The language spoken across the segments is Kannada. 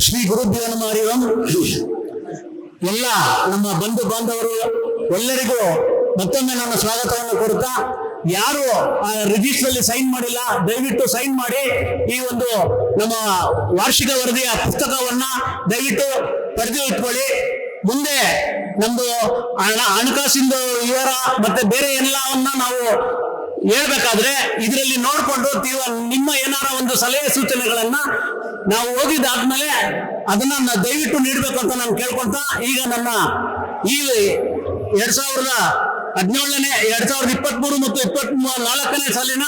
ಶ್ರೀ ಗುರುಭ್ಯೋ ನಮಃ ಹರಿ ಓಂ. ಎಲ್ಲ ನಮ್ಮ ಬಂಧು ಬಾಂಧವರು ಎಲ್ಲರಿಗೂ ಮತ್ತೊಮ್ಮೆ ನನ್ನ ಸ್ವಾಗತವನ್ನು ಕೋರುತ್ತಾ, ಯಾರು ರಿಜಿಸ್ಟರ್ ಅಲ್ಲಿ ಸೈನ್ ಮಾಡಿಲ್ಲ ದಯವಿಟ್ಟು ಸೈನ್ ಮಾಡಿ ಈ ಒಂದು ನಮ್ಮ ವಾರ್ಷಿಕ ವರದಿಯ ಪುಸ್ತಕವನ್ನ ದಯವಿಟ್ಟು ಪಡೆದು ಇಟ್ಕೊಳ್ಳಿ. ಮುಂದೆ ನಮ್ದು ಹಣಕಾಸಿನ ವಿವರ ಮತ್ತೆ ಬೇರೆ ಎಲ್ಲವನ್ನ ನಾವು ಹೇಳ್ಬೇಕಾದ್ರೆ ಇದರಲ್ಲಿ ನೋಡ್ಕೊಂಡು ನಿಮ್ಮ ಏನಾರ ಒಂದು ಸಲಹೆ ಸೂಚನೆಗಳನ್ನ ನಾವು ಓದಿದಾದ್ಮೇಲೆ ಅದನ್ನ ದಯವಿಟ್ಟು ನೀಡಬೇಕು ಅಂತ ನಾನು ಕೇಳ್ಕೊಂತ, ಈಗ ನನ್ನ ಈ 2017ನೇ 2023 ಮತ್ತು 24ನೇ ಸಾಲಿನ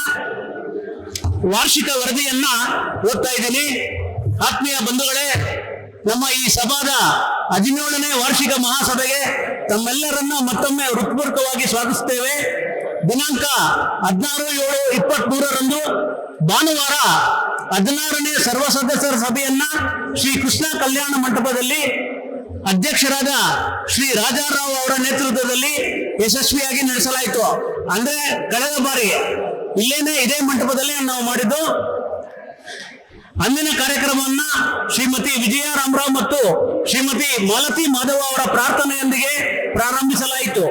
ವಾರ್ಷಿಕ ವರದಿಯನ್ನ ಓದ್ತಾ ಇದ್ದೀನಿ. ಆತ್ಮೀಯ ಬಂಧುಗಳೇ, ನಮ್ಮ ಈ ಸಭಾದ 17ನೇ ವಾರ್ಷಿಕ ಮಹಾಸಭೆಗೆ ತಮ್ಮೆಲ್ಲರನ್ನ ಮತ್ತೊಮ್ಮೆ ಹೃತ್ಪೂರ್ವಕವಾಗಿ ಸ್ವಾಗತಿಸುತ್ತೇವೆ. ದಿನಾಂಕ 16/7/23 ಭಾನುವಾರ 16ನೇ ಸರ್ವ ಸದಸ್ಯರ ಸಭೆಯನ್ನ ಶ್ರೀ ಕೃಷ್ಣ ಕಲ್ಯಾಣ ಮಂಟಪದಲ್ಲಿ ಅಧ್ಯಕ್ಷರಾದ ಶ್ರೀ ರಾಜಾರಾವ್ ಅವರ ನೇತೃತ್ವದಲ್ಲಿ ಯಶಸ್ವಿಯಾಗಿ ನಡೆಸಲಾಯಿತು. ಅಂದ್ರೆ ಕಳೆದ ಬಾರಿ ಇದೇ ಮಂಟಪದಲ್ಲಿ ನಾವು ಮಾಡಿದ್ದು. ಅಂದಿನ ಕಾರ್ಯಕ್ರಮವನ್ನ ಶ್ರೀಮತಿ ವಿಜಯ ರಾಮರಾವ್ ಮತ್ತು ಶ್ರೀಮತಿ ಮಾಲತಿ ಮಾಧವ ಅವರ ಪ್ರಾರ್ಥನೆಯೊಂದಿಗೆ ಪ್ರಾರಂಭಿಸಲಾಯಿತು.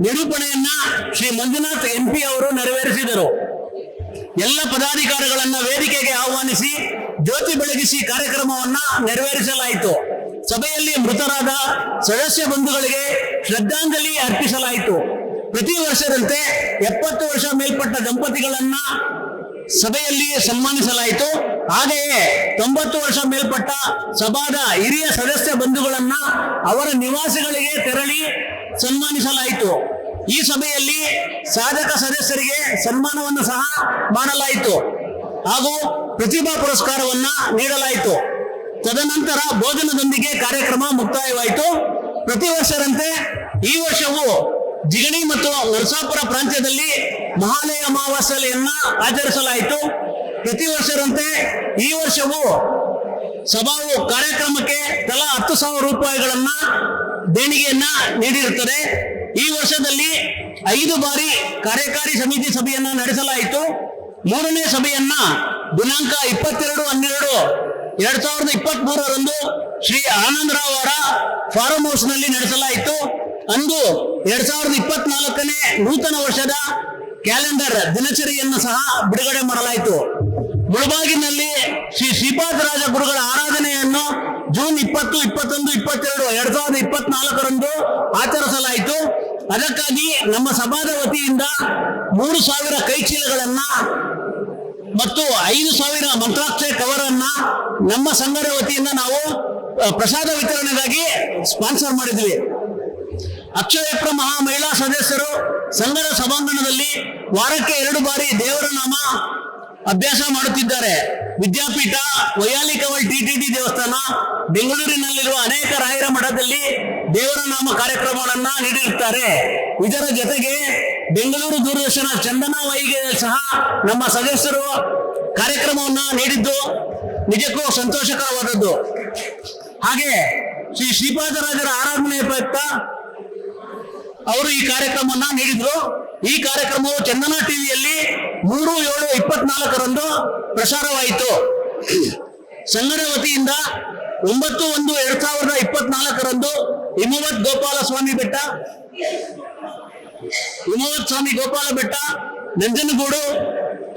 ನಿರೂಪಣೆಯನ್ನ ಶ್ರೀ ಮಂಜುನಾಥ್ MP ಅವರು ನೆರವೇರಿಸಿದರು. ಎಲ್ಲ ಪದಾಧಿಕಾರಿಗಳನ್ನ ವೇದಿಕೆಗೆ ಆಹ್ವಾನಿಸಿ ಜ್ಯೋತಿ ಬೆಳಗಿಸಿ ಕಾರ್ಯಕ್ರಮವನ್ನ ನೆರವೇರಿಸಲಾಯಿತು. ಸಭೆಯಲ್ಲಿ ಮೃತರಾದ ಸದಸ್ಯ ಬಂಧುಗಳಿಗೆ ಶ್ರದ್ಧಾಂಜಲಿ ಅರ್ಪಿಸಲಾಯಿತು. ಪ್ರತಿ ವರ್ಷದಂತೆ 70 ವರ್ಷ ಮೇಲ್ಪಟ್ಟ ದಂಪತಿಗಳನ್ನ ಸಭೆಯಲ್ಲಿ ಸನ್ಮಾನಿಸಲಾಯಿತು. ಹಾಗೆಯೇ 90 ವರ್ಷ ಮೇಲ್ಪಟ್ಟ ಸಭಾದ ಹಿರಿಯ ಸದಸ್ಯ ಬಂಧುಗಳನ್ನ ಅವರ ನಿವಾಸಗಳಿಗೆ ತೆರಳಿ ಸನ್ಮಾನಿಸಲಾಯಿತು. ಈ ಸಭೆಯಲ್ಲಿ ಸಾಧಕ ಸದಸ್ಯರಿಗೆ ಸನ್ಮಾನವನ್ನು ಸಹ ಮಾಡಲಾಯಿತು ಹಾಗೂ ಪ್ರತಿಭಾ ಪುರಸ್ಕಾರವನ್ನ ನೀಡಲಾಯಿತು. ತದನಂತರ ಭೋಜನದೊಂದಿಗೆ ಕಾರ್ಯಕ್ರಮ ಮುಕ್ತಾಯವಾಯಿತು. ಪ್ರತಿ ವರ್ಷದಂತೆ ಈ ವರ್ಷವೂ ಜಿಗಣಿ ಮತ್ತು ನರಸಾಪುರ ಪ್ರಾಂತ್ಯದಲ್ಲಿ ಮಹಾಲಯ ಅಮಾವಾಸ್ಯೆಯನ್ನ ಆಚರಿಸಲಾಯಿತು. ಪ್ರತಿ ವರ್ಷದಂತೆ ಈ ವರ್ಷವೂ ಸಭಾವು ಕಾರ್ಯಕ್ರಮಕ್ಕೆ ತಲಾ 10,000 ರೂಪಾಯಿಗಳನ್ನ ದೇಣಿಗೆಯನ್ನ ನೀಡಿರುತ್ತದೆ. ಈ ವರ್ಷದಲ್ಲಿ 5 ಬಾರಿ ಕಾರ್ಯಕಾರಿ ಸಮಿತಿ ಸಭೆಯನ್ನ ನಡೆಸಲಾಯಿತು. 3ನೇ ಸಭೆಯನ್ನ ದಿನಾಂಕ 22/12/2023 ಶ್ರೀ ಆನಂದರಾವ್ ಅವರ ಫಾರ್ಮ್ ಹೌಸ್ ನಲ್ಲಿ ನಡೆಸಲಾಯಿತು. ಅಂದು 2024ನೇ ನೂತನ ವರ್ಷದ ಕ್ಯಾಲೆಂಡರ್ ದಿನಚರಿಯನ್ನು ಸಹ ಬಿಡುಗಡೆ ಮಾಡಲಾಯಿತು. ಮುಳಬಾಗಿಲಿನಲ್ಲಿ ಶ್ರೀ ಶ್ರೀಪಾದರಾಜ ಗುರುಗಳ ಆರಾಧನೆಯನ್ನು ಜೂನ್ 20, 21, 22, 2024 ಆಚರಿಸಲಾಯಿತು. ಅದಕ್ಕಾಗಿ ನಮ್ಮ ಸಭಾದ ವತಿಯಿಂದ 3,000 ಕೈಚೀಲಗಳನ್ನ ಮತ್ತು 5,000 ಮಂತ್ರಾಕ್ಷರ ಕವರ್ ಅನ್ನ ನಮ್ಮ ಸಂಘದ ವತಿಯಿಂದ ನಾವು ಪ್ರಸಾದ ವಿತರಣೆಗಾಗಿ ಸ್ಪಾನ್ಸರ್ ಮಾಡಿದ್ವಿ. ಅಕ್ಷಯಪ್ರ ಮಹಾ ಮಹಿಳಾ ಸದಸ್ಯರು ಸಂಘದ ಸಭಾಂಗಣದಲ್ಲಿ ವಾರಕ್ಕೆ 2 ಬಾರಿ ದೇವರ ನಾಮ ಅಭ್ಯಾಸ ಮಾಡುತ್ತಿದ್ದಾರೆ. ವಿದ್ಯಾಪೀಠ, ವೈಯಾಲಿಕವಲ್ TTD ದೇವಸ್ಥಾನ, ಬೆಂಗಳೂರಿನಲ್ಲಿರುವ ಅನೇಕ ರಾಯರ ಮಠದಲ್ಲಿ ದೇವರ ನಾಮ ಕಾರ್ಯಕ್ರಮಗಳನ್ನ ನೀಡಿರುತ್ತಾರೆ. ಇದರ ಜೊತೆಗೆ ಬೆಂಗಳೂರು ದೂರದರ್ಶನ ಚಂದನ ವೈಗೆ ಸಹ ನಮ್ಮ ಸದಸ್ಯರು ಕಾರ್ಯಕ್ರಮವನ್ನ ನೀಡಿದ್ದು ನಿಜಕ್ಕೂ ಸಂತೋಷಕರವಾದದ್ದು. ಹಾಗೆ ಶ್ರೀ ಶ್ರೀಪಾದರಾಜರ ಆರಾಧನೆ ಪ್ರಯುಕ್ತ ಅವರು ಈ ಕಾರ್ಯಕ್ರಮವನ್ನ ನೀಡಿದ್ರು. ಈ ಕಾರ್ಯಕ್ರಮವು ಚಂದನ ಟಿವಿಯಲ್ಲಿ 3/7/24 ಪ್ರಸಾರವಾಯಿತು. ಸಂಘದ ವತಿಯಿಂದ 9/1/2024 ಹಿಮವತ್ ಸ್ವಾಮಿ ಗೋಪಾಲ ಬೆಟ್ಟ, ನಂಜನಗೂಡು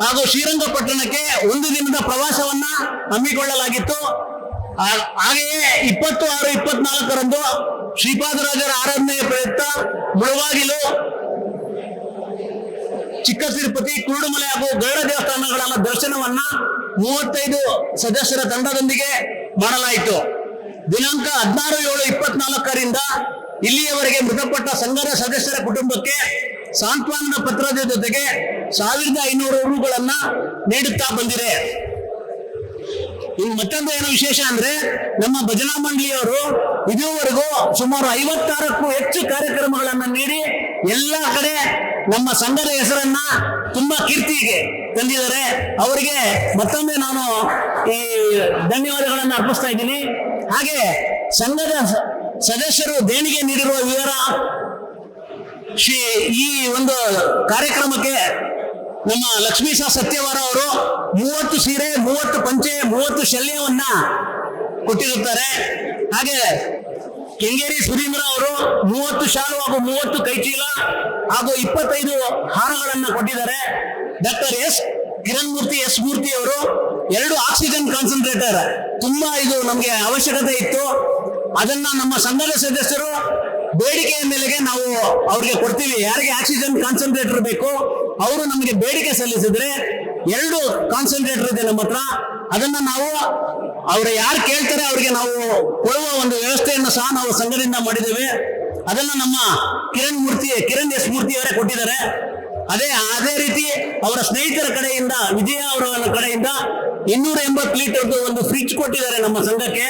ಹಾಗೂ ಶ್ರೀರಂಗಪಟ್ಟಣಕ್ಕೆ 1 ದಿನದ ಪ್ರವಾಸವನ್ನ ಹಮ್ಮಿಕೊಳ್ಳಲಾಗಿತ್ತು. ಹಾಗೆಯೇ 20/6/24 ಶ್ರೀಪಾದರಾಜರ ಆರಾಧನೆಯ ಪ್ರಯುಕ್ತ ಮುಳಬಾಗಿಲು, ಚಿಕ್ಕ ತಿರುಪತಿ, ಕುರುಡುಮಲೆ ಹಾಗೂ ಗರುಡ ದೇವಸ್ಥಾನಗಳ ದರ್ಶನವನ್ನ 35 ಸದಸ್ಯರ ತಂಡದೊಂದಿಗೆ ಮಾಡಲಾಯಿತು. ದಿನಾಂಕ 16/7/24 ಇಲ್ಲಿಯವರೆಗೆ ಮೃತಪಟ್ಟ ಸಂಘದ ಸದಸ್ಯರ ಕುಟುಂಬಕ್ಕೆ ಸಾಂತ್ವನ ಪತ್ರದ ಜೊತೆಗೆ 1,500 ರೂಗಳನ್ನ ನೀಡುತ್ತಾ ಬಂದಿದೆ. ಇನ್ನು ಮತ್ತೊಂದು ಏನು ವಿಶೇಷ ಅಂದ್ರೆ, ನಮ್ಮ ಭಜನಾ ಮಂಡಳಿಯವರು ಇದುವರೆಗೂ ಸುಮಾರು 56ಕ್ಕೂ ಹೆಚ್ಚು ಕಾರ್ಯಕ್ರಮಗಳನ್ನ ನೀಡಿ ಎಲ್ಲ ಕಡೆ ನಮ್ಮ ಸಂಘದ ಹೆಸರನ್ನ ತುಂಬಾ ಕೀರ್ತಿಗೆ ತಂದಿದ್ದಾರೆ. ಅವರಿಗೆ ಮತ್ತೊಮ್ಮೆ ನಾನು ಈ ಧನ್ಯವಾದಗಳನ್ನು ಅರ್ಪಿಸ್ತಾ ಇದ್ದೀನಿ. ಹಾಗೆ ಸಂಘದ ಸದಸ್ಯರು ದೇಣಿಗೆ ನೀಡಿರುವ ವಿವರ, ಈ ಒಂದು ಕಾರ್ಯಕ್ರಮಕ್ಕೆ ನಮ್ಮ ಲಕ್ಷ್ಮೀಶ ಸತ್ಯವಾರ ಅವರು 30 ಸೀರೆ, 30 ಪಂಚೆ, 30 ಶಲ್ಯವನ್ನ ಕೊಟ್ಟಿರುತ್ತಾರೆ. ಹಾಗೆ ಕೆಂಗೇರಿ ಸುಧೀಂದ್ರ ಅವರು 30 ಶಾಲು ಹಾಗೂ 30 ಕೈಚೀಲ ಹಾಗೂ 25 ಹಾರಗಳನ್ನ ಕೊಟ್ಟಿದ್ದಾರೆ. ಡಾಕ್ಟರ್ ಕಿರಣ್ ಮೂರ್ತಿ ಮೂರ್ತಿ ಅವರು 2 ಆಕ್ಸಿಜನ್ ಕಾನ್ಸಂಟ್ರೇಟರ್, ತುಂಬಾ ಇದು ನಮ್ಗೆ ಅವಶ್ಯಕತೆ ಇತ್ತು. ಅದನ್ನ ನಮ್ಮ ಸಂಘದ ಸದಸ್ಯರು ಬೇಡಿಕೆಯ ಮೇಲೆಗೆ ನಾವು ಅವ್ರಿಗೆ ಕೊಡ್ತೀವಿ. ಯಾರಿಗೆ ಆಕ್ಸಿಜನ್ ಕಾನ್ಸಂಟ್ರೇಟರ್ ಬೇಕು ಅವರು ನಮಗೆ ಬೇಡಿಕೆ ಸಲ್ಲಿಸಿದ್ರೆ 2 ಕಾನ್ಸಂಟ್ರೇಟರ್ ಇದೆ ನಮ್ಮ ಹತ್ರ. ಅದನ್ನ ನಾವು ಅವ್ರು ಯಾರು ಕೇಳ್ತಾರೆ ಅವ್ರಿಗೆ ನಾವು ಕೊಡುವ ಒಂದು ವ್ಯವಸ್ಥೆಯನ್ನು ಸಹ ನಾವು ಸಂಘದಿಂದ ಮಾಡಿದ್ದೇವೆ. ಅದನ್ನ ನಮ್ಮ ಕಿರಣ್ ಎಸ್ ಮೂರ್ತಿ ಅವರೇ ಕೊಟ್ಟಿದ್ದಾರೆ. ಅದೇ ರೀತಿ ಅವರ ಸ್ನೇಹಿತರ ಕಡೆಯಿಂದ, ವಿಜಯ ಅವರ ಕಡೆಯಿಂದ 280 ಲೀಟರ್ದು ಒಂದು ಫ್ರಿಡ್ಜ್ ಕೊಟ್ಟಿದ್ದಾರೆ ನಮ್ಮ ಸಂಘಕ್ಕೆ.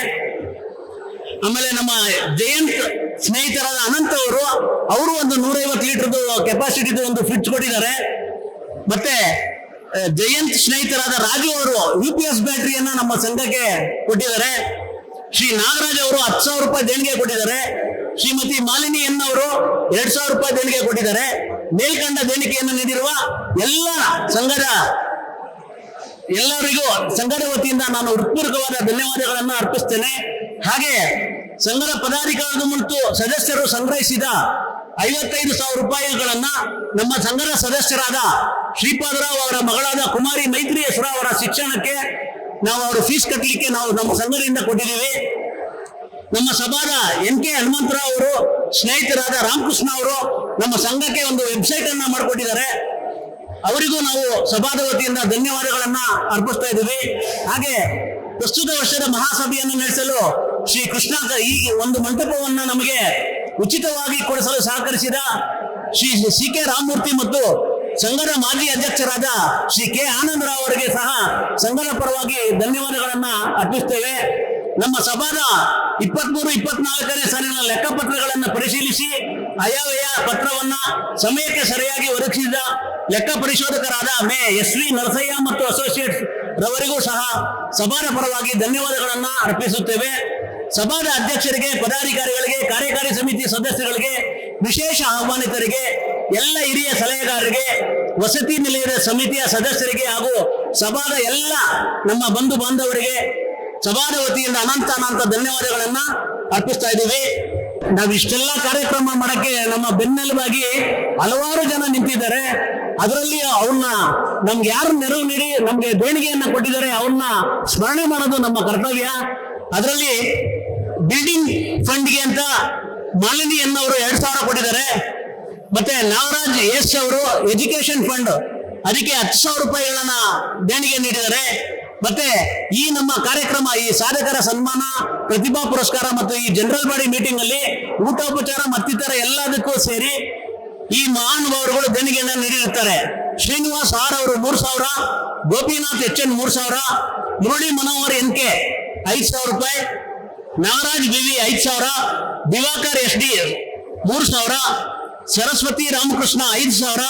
ಆಮೇಲೆ ನಮ್ಮ ಜಯಂತ್ ಸ್ನೇಹಿತರಾದ ಅನಂತ್ ಅವರು ಒಂದು 150 ಲೀಟರ್ದು ಕೆಪಾಸಿಟಿದು ಒಂದು ಫ್ರಿಡ್ಜ್ ಕೊಟ್ಟಿದ್ದಾರೆ. ಮತ್ತೆ ಜಯಂತ್ ಸ್ನೇಹಿತರಾದ ರಾಜು ಅವರು UPS ಬ್ಯಾಟರಿಯನ್ನ ನಮ್ಮ ಸಂಘಕ್ಕೆ ಕೊಟ್ಟಿದ್ದಾರೆ. ಶ್ರೀ ನಾಗರಾಜ್ ಅವರು 10,000 ರೂಪಾಯಿ ದೇಣಿಗೆ ಕೊಟ್ಟಿದ್ದಾರೆ. ಶ್ರೀಮತಿ ಮಾಲಿನಿ ಅವರು 2,000 ರೂಪಾಯಿ ದೇಣಿಗೆ ಕೊಟ್ಟಿದ್ದಾರೆ. ಮೇಲ್ಕಂಡ ದೇಣಿಗೆಯನ್ನು ನೀಡಿರುವ ಎಲ್ಲರಿಗೂ ಸಂಘದ ವತಿಯಿಂದ ನಾನು ಹೃತ್ಪೂರ್ವಕವಾದ ಧನ್ಯವಾದಗಳನ್ನು ಅರ್ಪಿಸ್ತೇನೆ. ಹಾಗೆ ಸಂಘದ ಪದಾಧಿಕಾರಿಗಳ ಮತ್ತು ಸದಸ್ಯರು ಸಂಗ್ರಹಿಸಿದ 55,000 ರೂಪಾಯಿಗಳನ್ನ ನಮ್ಮ ಸಂಘದ ಸದಸ್ಯರಾದ ಶ್ರೀಪಾದರಾವ್ ಅವರ ಮಗಳಾದ ಕುಮಾರಿ ಮೈತ್ರಿ ಅವರ ಶಿಕ್ಷಣಕ್ಕೆ ನಾವು ಅವರ ಫೀಸ್ ಕಟ್ಟಲಿಕ್ಕೆ ನಾವು ನಮ್ಮ ಸಂಘದಿಂದ ಕೊಟ್ಟಿದ್ದೀವಿ. ನಮ್ಮ ಸಭಾದ NK ಹನುಮಂತರಾವ್ ಅವರು ಸ್ನೇಹಿತರಾದ ರಾಮಕೃಷ್ಣ ಅವರು ನಮ್ಮ ಸಂಘಕ್ಕೆ ಒಂದು ವೆಬ್ಸೈಟ್ ಅನ್ನ ಮಾಡಿಕೊಟ್ಟಿದ್ದಾರೆ. ಅವರಿಗೂ ನಾವು ಸಭಾದ ವತಿಯಿಂದ ಧನ್ಯವಾದಗಳನ್ನ ಅರ್ಪಿಸ್ತಾ ಇದ್ದೀವಿ. ಹಾಗೆ ಪ್ರಸ್ತುತ ವರ್ಷದ ಮಹಾಸಭೆಯನ್ನು ನಡೆಸಲು ಶ್ರೀ ಕೃಷ್ಣ ಈ ಒಂದು ಮಂಟಪವನ್ನ ನಮಗೆ ಉಚಿತವಾಗಿ ಕೊಡಿಸಲು ಸಹಕರಿಸಿದ ಶ್ರೀ CK ರಾಮಮೂರ್ತಿ ಮತ್ತು ಸಂಘದ ಮಾಜಿ ಅಧ್ಯಕ್ಷರಾದ ಶ್ರೀ K ಆನಂದರಾವ್ ಅವರಿಗೆ ಸಹ ಸಂಘದ ಪರವಾಗಿ ಧನ್ಯವಾದಗಳನ್ನ ಅರ್ಪಿಸ್ತೇವೆ. ನಮ್ಮ ಸಭಾದ 23-24ನೇ ಸಾಲಿನ ಲೆಕ್ಕಪತ್ರಗಳನ್ನು ಪರಿಶೀಲಿಸಿ ಆಯವ್ಯಯ ಪತ್ರವನ್ನ ಸಮಯಕ್ಕೆ ಸರಿಯಾಗಿ ಒದಗಿಸಿದ ಲೆಕ್ಕ ಪರಿಶೋಧಕರಾದ SV ನರಸಯ್ಯ ಮತ್ತು ಅಸೋಸಿಯೇಟ್ಸ್ ರವರಿಗೂ ಸಹ ಸಭಾದ ಪರವಾಗಿ ಧನ್ಯವಾದಗಳನ್ನ ಅರ್ಪಿಸುತ್ತೇವೆ. ಸಭಾದ ಅಧ್ಯಕ್ಷರಿಗೆ, ಪದಾಧಿಕಾರಿಗಳಿಗೆ, ಕಾರ್ಯಕಾರಿ ಸಮಿತಿ ಸದಸ್ಯರಿಗೆ, ವಿಶೇಷ ಆಹ್ವಾನಿತರಿಗೆ, ಎಲ್ಲ ಹಿರಿಯ ಸಲಹೆಗಾರರಿಗೆ, ವಸತಿ ನಿಲಯದ ಸಮಿತಿಯ ಸದಸ್ಯರಿಗೆ ಹಾಗೂ ಸಭಾದ ಎಲ್ಲ ನಮ್ಮ ಬಂಧು ಬಾಂಧವರಿಗೆ ಸಭಾದ ವತಿಯಿಂದ ಅನಂತ ಧನ್ಯವಾದಗಳನ್ನ ಅರ್ಪಿಸ್ತಾ ಇದ್ದೀವಿ. ನಾವು ಇಷ್ಟೆಲ್ಲ ಕಾರ್ಯಕ್ರಮ ಮಾಡಕ್ಕೆ ನಮ್ಮ ಬೆನ್ನೆಲುಬಾಗಿ ಹಲವಾರು ಜನ ನಿಂತಿದ್ದಾರೆ. ಅದರಲ್ಲಿ ಅವ್ರನ್ನ ನಮ್ಗೆ ಯಾರು ನೆರವು ನೀಡಿ ನಮ್ಗೆ ದೇಣಿಗೆಯನ್ನ ಕೊಟ್ಟಿದ್ದಾರೆ ಅವ್ರನ್ನ ಸ್ಮರಣೆ ಮಾಡೋದು ನಮ್ಮ ಕರ್ತವ್ಯ. ಅದರಲ್ಲಿ ಬಿಲ್ಡಿಂಗ್ ಫಂಡ್ಗೆ ಅಂತ ಮಾಲಿನಿ ಅವರು 2,000 ಕೊಟ್ಟಿದ್ದಾರೆ. ಮತ್ತೆ ನಾಗರಾಜ್ ಅವರು ಎಜುಕೇಶನ್ ಫಂಡ್ ಅದಕ್ಕೆ 10,000 ರೂಪಾಯಿಗಳನ್ನ ದೇಣಿಗೆ ನೀಡಿದ್ದಾರೆ. ಮತ್ತೆ ಈ ನಮ್ಮ ಕಾರ್ಯಕ್ರಮ, ಈ ಸಾಧಕರ ಸನ್ಮಾನ, ಪ್ರತಿಭಾ ಪುರಸ್ಕಾರ ಮತ್ತು ಈ ಜನರಲ್ ಬಾಡಿ ಮೀಟಿಂಗ್ ಅಲ್ಲಿ ಊಟೋಪಚಾರ ಮತ್ತಿತರ ಎಲ್ಲದಕ್ಕೂ ಸೇರಿ ಈ ಮಹಾನುಭಾವರುಗಳು ದೇಣಿಗೆಯನ್ನು ನೀಡಿರುತ್ತಾರೆ. ಶ್ರೀನಿವಾಸ್ ಅವರು 3,000, ಗೋಪಿನಾಥ್ HN 3,000, ಮುರಳಿ ಮನೋಹರ್ NK 5,000 ರೂಪಾಯಿ, ನಾಗರಾಜ್ BV 5,000, ದಿವಾಕರ್ SD 3,000, ಸರಸ್ವತಿ ರಾಮಕೃಷ್ಣ 5,000,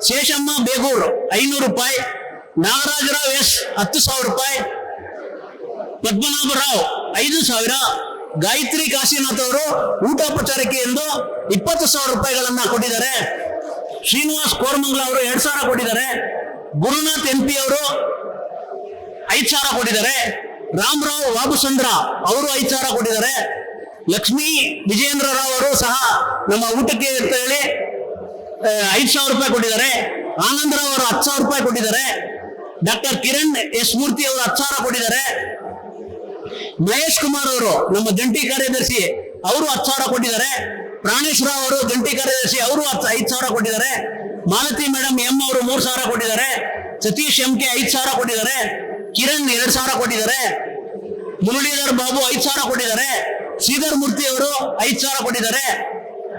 ಶೇಷಮ್ಮ ಬೇಗೂರ್ 500 ರೂಪಾಯಿ, ನಾಗರಾಜರಾವ್ S 10,000 ರೂಪಾಯಿ, ಪದ್ಮನಾಭರಾವ್ 5,000, ಗಾಯತ್ರಿ ಕಾಶಿನಾಥ್ ಅವರು ಊಟೋಪಚಾರಕ್ಕೆ ಎಂದು 20,000 ರೂಪಾಯಿಗಳನ್ನ ಕೊಟ್ಟಿದ್ದಾರೆ. ಶ್ರೀನಿವಾಸ್ ಕೋರಮಂಗಲ ಅವರು 2,000 ಕೊಟ್ಟಿದ್ದಾರೆ. ಗುರುನಾಥ್ MP ಅವರು 5,000 ಕೊಟ್ಟಿದ್ದಾರೆ. ರಾಮರಾವ್ ವಾಬುಸಂದ್ರ ಅವರು 5,000 ಕೊಟ್ಟಿದ್ದಾರೆ. ಲಕ್ಷ್ಮೀ ವಿಜಯೇಂದ್ರ ರಾವ್ ಅವರು ಸಹ ನಮ್ಮ ಊಟಕ್ಕೆ ಅಂತ ಹೇಳಿ 5,000 ರೂಪಾಯಿ ಕೊಟ್ಟಿದ್ದಾರೆ. ಆನಂದರಾವ್ ಅವರು 10,000 ರೂಪಾಯಿ ಕೊಟ್ಟಿದ್ದಾರೆ. ಡಾಕ್ಟರ್ ಕಿರಣ್ ಎಸ್ ಮೂರ್ತಿ ಅವರು 10,000 ಕೊಟ್ಟಿದ್ದಾರೆ. ಮಹೇಶ್ ಕುಮಾರ್ ಅವರು ನಮ್ಮ ಜಂಟಿ ಕಾರ್ಯದರ್ಶಿ ಅವರು 10,000 ಕೊಟ್ಟಿದ್ದಾರೆ. ಪ್ರಾಣೇಶ್ ರಾವ್ ಅವರು ಜಂಟಿ ಕಾರ್ಯದರ್ಶಿ ಅವರು 5,000 ಕೊಟ್ಟಿದ್ದಾರೆ. ಮಾಲತಿ ಮೇಡಮ್ M ಅವರು 3,000 ಕೊಟ್ಟಿದ್ದಾರೆ. ಸತೀಶ್ MK 5,000 ಕೊಟ್ಟಿದ್ದಾರೆ. ಕಿರಣ್ 2,000 ಕೊಟ್ಟಿದ್ದಾರೆ. ಮುರಳೀಧರ್ ಬಾಬು 5,000 ಕೊಟ್ಟಿದ್ದಾರೆ. ಶ್ರೀಧರ್ ಮೂರ್ತಿ ಅವರು 5,000 ಕೊಟ್ಟಿದ್ದಾರೆ.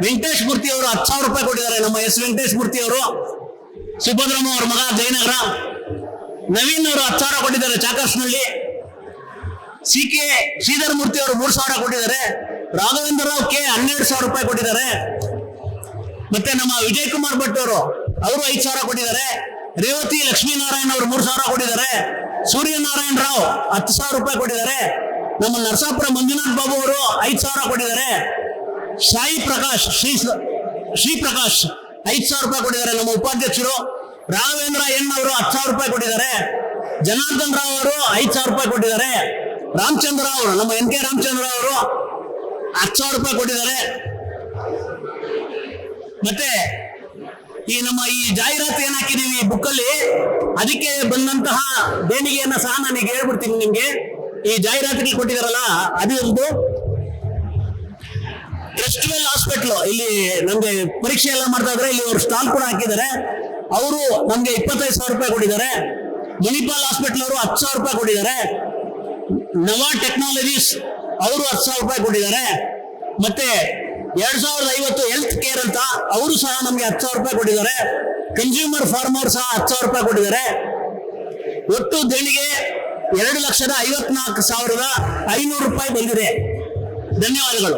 ವೆಂಕಟೇಶ್ ಮೂರ್ತಿ ಅವರು 10,000 ರೂಪಾಯಿ ಕೊಟ್ಟಿದ್ದಾರೆ. ನಮ್ಮ S ವೆಂಕಟೇಶ್ ಮೂರ್ತಿ ಅವರು, ಸುಭದ್ರಮ್ಮ ಅವರ ಮಗ ಜಯನಗರ. ನವೀನ್ ಅವರು 10,000 ಕೊಟ್ಟಿದ್ದಾರೆ ಚಾಕರ್ಸ್ನಳ್ಳಿ. CK ಶ್ರೀಧರ್ ಮೂರ್ತಿ ಅವರು 3,000 ಕೊಟ್ಟಿದ್ದಾರೆ. ರಾಘವೇಂದ್ರ ರಾವ್ K 12,000 ರೂಪಾಯಿ ಕೊಟ್ಟಿದ್ದಾರೆ. ಮತ್ತೆ ನಮ್ಮ ವಿಜಯ್ ಕುಮಾರ್ ಭಟ್ ಅವರು 5,000 ಕೊಟ್ಟಿದ್ದಾರೆ. ರೇವತಿ ಲಕ್ಷ್ಮೀನಾರಾಯಣ್ ಅವರು 3,000 ಕೊಟ್ಟಿದ್ದಾರೆ. ಸೂರ್ಯನಾರಾಯಣ ರಾವ್ 10,000 ರೂಪಾಯಿ ಕೊಟ್ಟಿದ್ದಾರೆ. ನಮ್ಮ ನರಸಾಪುರ ಮಂಜುನಾಥ್ ಬಾಬು ಅವರು 5,000 ಕೊಟ್ಟಿದ್ದಾರೆ. ಸಾಯಿ ಪ್ರಕಾಶ್ ಶ್ರೀ ಪ್ರಕಾಶ್ 5,000 ರೂಪಾಯಿ ಕೊಟ್ಟಿದ್ದಾರೆ ನಮ್ಮ ಉಪಾಧ್ಯಕ್ಷರು. ರಾಘವೇಂದ್ರ N ಅವರು 10,000 ರೂಪಾಯಿ ಕೊಟ್ಟಿದ್ದಾರೆ. ಜನಾರ್ದನ್ ರಾವ್ ಅವರು 5,000 ರೂಪಾಯಿ ಕೊಟ್ಟಿದ್ದಾರೆ. ರಾಮಚಂದ್ರ ಅವರು, ನಮ್ಮ NK ರಾಮಚಂದ್ರ ಅವರು 10,000 ರೂಪಾಯಿ ಕೊಟ್ಟಿದ್ದಾರೆ. ಮತ್ತೆ ಈ ನಮ್ಮ ಈ ಜಾಹೀರಾತು ಏನ್ ಹಾಕಿದೀವಿ ಬುಕ್ ಅಲ್ಲಿ, ಅದಕ್ಕೆ ಬಂದಂತಹ ದೇಣಿಗೆಯನ್ನ ಸಹ ನನಗೆ ಹೇಳ್ಬಿಡ್ತೀನಿ ನಿಮ್ಗೆ. ಈ ಜಾಹೀರಾತಿಗೆ ಕೊಟ್ಟಿದಾರಲ್ಲ, ಅದು ಒಂದು ಟ್ರಸ್ಟ್ವೆಲ್ ಹಾಸ್ಪಿಟಲ್, ಇಲ್ಲಿ ನಮ್ಗೆ ಪರೀಕ್ಷೆ ಎಲ್ಲ ಮಾಡ್ತಾ ಇದ್ರೆ ಇಲ್ಲಿ ಅವ್ರು ಸ್ಟಾಲ್ ಕೂಡ ಹಾಕಿದ್ದಾರೆ. ಅವರು ನಮ್ಗೆ 25,000 ರೂಪಾಯಿ ಕೊಟ್ಟಿದ್ದಾರೆ. ಮಣಿಪಾಲ್ ಹಾಸ್ಪಿಟಲ್ ಅವರು 10,000 ರೂಪಾಯಿ ಕೊಟ್ಟಿದ್ದಾರೆ. ನವಾ ಟೆಕ್ನಾಲಜೀಸ್ ಅವರು 10,000 ರೂಪಾಯಿ ಕೊಟ್ಟಿದ್ದಾರೆ. ಮತ್ತೆ 2050 ಹೆಲ್ತ್ ಕೇರ್ ಅಂತ ಅವರು ಸಹ ನಮ್ಗೆ 10,000 ರೂಪಾಯಿ ಕೊಟ್ಟಿದ್ದಾರೆ. ಕನ್ಸ್ಯೂಮರ್ ಫಾರ್ಮರ್ ಸಹ 10,000 ರೂಪಾಯಿ ಕೊಟ್ಟಿದ್ದಾರೆ. ಒಟ್ಟು ದೇಣಿಗೆ 2,54,500 ರೂಪಾಯಿ ಬಂದಿದೆ. ಧನ್ಯವಾದಗಳು.